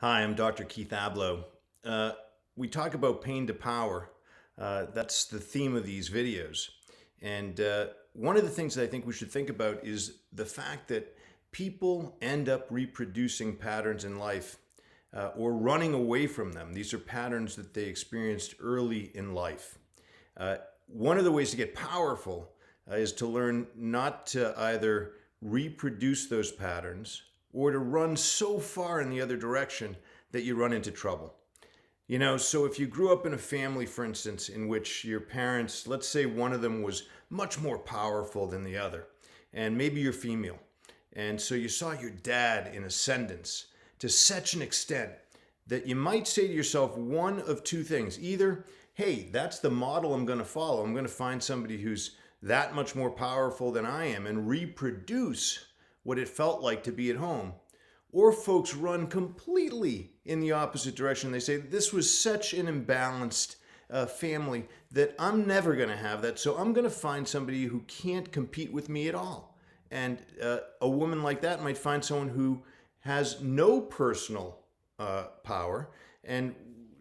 Hi, I'm Dr. Keith Ablow. We talk about pain to power. That's the theme of these videos. And one of the things that I think we should think about is the fact that people end up reproducing patterns in life or running away from them. These are patterns that they experienced early in life. One of the ways to get powerful is to learn not to either reproduce those patterns or to run so far in the other direction that you run into trouble. So if you grew up in a family, for instance, in which your parents, let's say one of them was much more powerful than the other, and maybe you're female, and so you saw your dad in ascendance to such an extent that you might say to yourself one of two things. Either, hey, that's the model I'm going to follow. I'm going to find somebody who's that much more powerful than I am and reproduce what it felt like to be at home. Or folks run completely in the opposite direction. They say, this was such an imbalanced family that I'm never going to have that. So I'm going to find somebody who can't compete with me at all. And a woman like that might find someone who has no personal power, and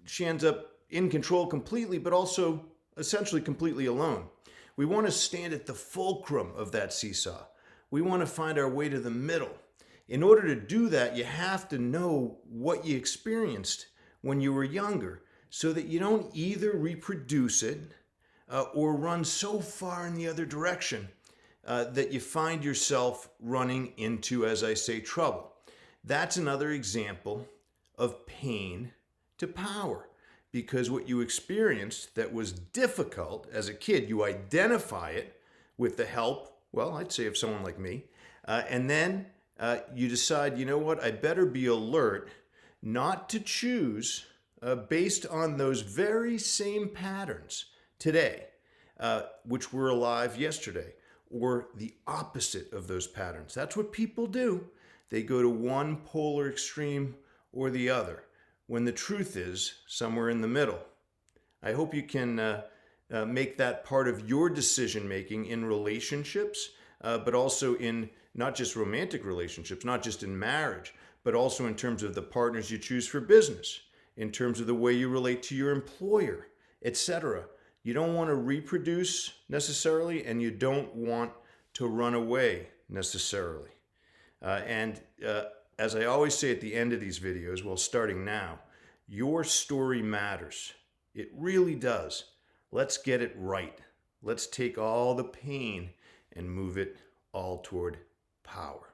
she ends up in control completely, but also essentially completely alone. We want to stand at the fulcrum of that seesaw. We want to find our way to the middle. In order to do that, you have to know what you experienced when you were younger so that you don't either reproduce it or run so far in the other direction that you find yourself running into, as I say, trouble. That's another example of pain to power, because what you experienced that was difficult as a kid, you identify it with the help, well, I'd say of someone like me, and then you decide, you know what, I better be alert not to choose based on those very same patterns today, which were alive yesterday, or the opposite of those patterns. That's what people do. They go to one polar extreme or the other, when the truth is somewhere in the middle. I hope you can make that part of your decision making in relationships, but also in not just romantic relationships, not just in marriage, but also in terms of the partners you choose for business, in terms of the way you relate to your employer, etc. You don't want to reproduce necessarily, and you don't want to run away necessarily. As I always say at the end of these videos, well, starting now, your story matters. It really does. Let's get it right. Let's take all the pain and move it all toward power.